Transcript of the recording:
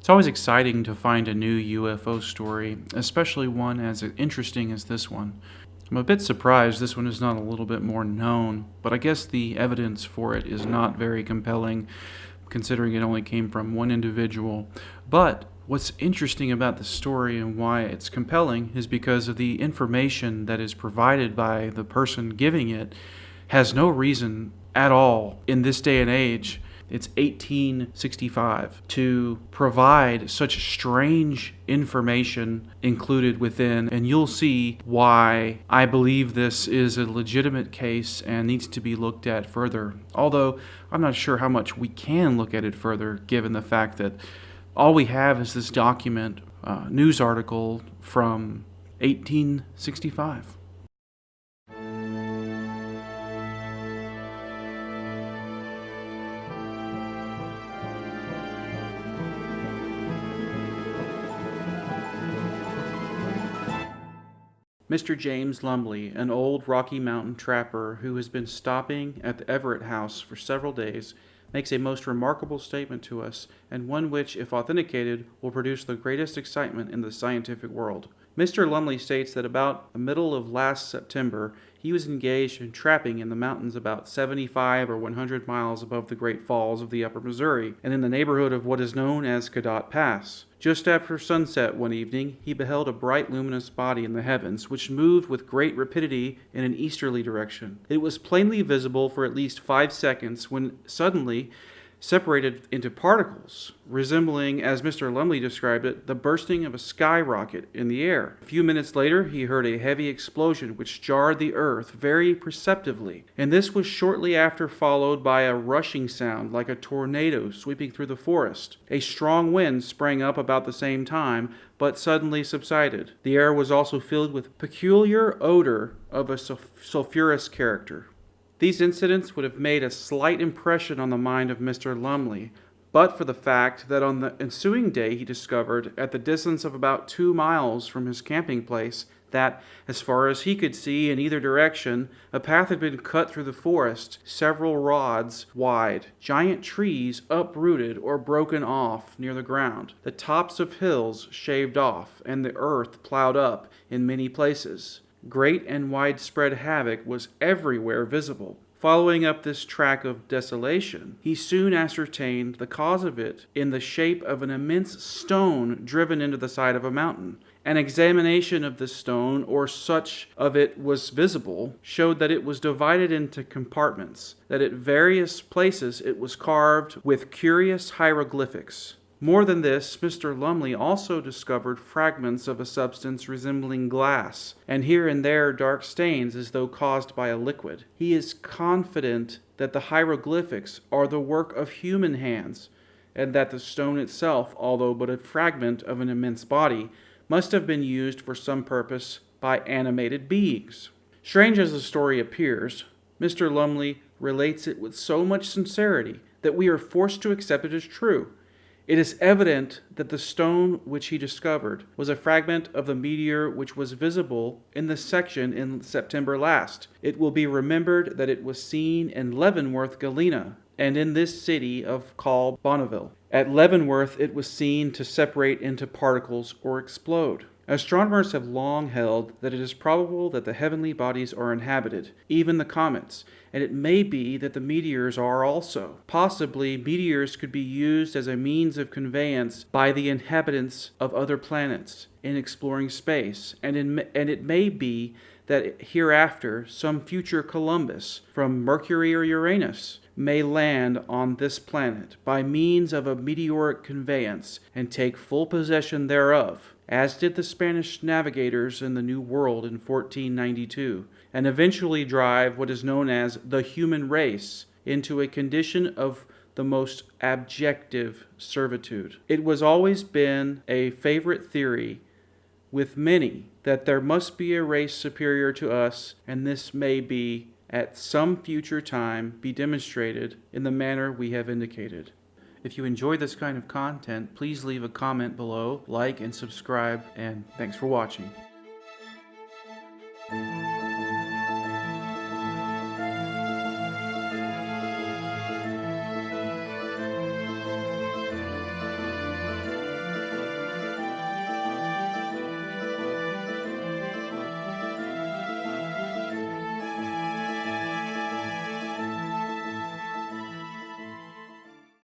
It's always exciting to find a new UFO story, especially one as interesting as this one. I'm a bit surprised this one is not a little bit more known, but I guess the evidence for it is not very compelling, considering it only came from one individual. But what's interesting about the story and why it's compelling is because of the information that is provided by the person giving it has no reason at all in this day and age. It's 1865 to provide such strange information included within, and you'll see why I believe this is a legitimate case and needs to be looked at further. Although I'm not sure how much we can look at it further, given the fact that all we have is this document, news article from 1865. Mr. James Lumley, an old Rocky Mountain trapper who has been stopping at the Everett House for several days, makes a most remarkable statement to us, and one which, if authenticated, will produce the greatest excitement in the scientific world. Mr. Lumley states that about the middle of last September, he was engaged in trapping in the mountains about 75 or 100 miles above the Great Falls of the Upper Missouri, and in the neighborhood of what is known as Cadotte Pass. Just after sunset one evening, he beheld a bright luminous body in the heavens, which moved with great rapidity in an easterly direction. It was plainly visible for at least 5 seconds, when suddenly separated into particles, resembling, as Mr. Lumley described it, the bursting of a skyrocket in the air. A few minutes later, he heard a heavy explosion which jarred the earth very perceptibly, and this was shortly after followed by a rushing sound like a tornado sweeping through the forest. A strong wind sprang up about the same time, but suddenly subsided. The air was also filled with peculiar odor of a sulphurous character. These incidents would have made a slight impression on the mind of Mr. Lumley, but for the fact that on the ensuing day he discovered, at the distance of about 2 miles from his camping place, that, as far as he could see in either direction, a path had been cut through the forest, several rods wide, giant trees uprooted or broken off near the ground, the tops of hills shaved off, and the earth plowed up in many places. Great and widespread havoc was everywhere visible. Following up this track of desolation, he soon ascertained the cause of it in the shape of an immense stone driven into the side of a mountain. An examination of the stone, or such of it was visible, showed that it was divided into compartments, that at various places it was carved with curious hieroglyphics. More than this, Mr. Lumley also discovered fragments of a substance resembling glass, and here and there dark stains as though caused by a liquid. He is confident that the hieroglyphics are the work of human hands, and that the stone itself, although but a fragment of an immense body, must have been used for some purpose by animated beings. Strange as the story appears, Mr. Lumley relates it with so much sincerity that we are forced to accept it as true. It is evident that the stone which he discovered was a fragment of the meteor which was visible in the section in September last. It will be remembered that it was seen in Leavenworth, Galena, and in this city called Bonneville. At Leavenworth, it was seen to separate into particles or explode. Astronomers have long held that it is probable that the heavenly bodies are inhabited, even the comets, and it may be that the meteors are also. Possibly, meteors could be used as a means of conveyance by the inhabitants of other planets in exploring space, and it may be that hereafter some future Columbus from Mercury or Uranus may land on this planet by means of a meteoric conveyance and take full possession thereof, as did the Spanish navigators in the New World in 1492, and eventually drive what is known as the human race into a condition of the most abjective servitude. It was always been a favorite theory with many that there must be a race superior to us, and this may be at some future time be demonstrated in the manner we have indicated. If you enjoy this kind of content, please leave a comment below, like and subscribe, and thanks for watching.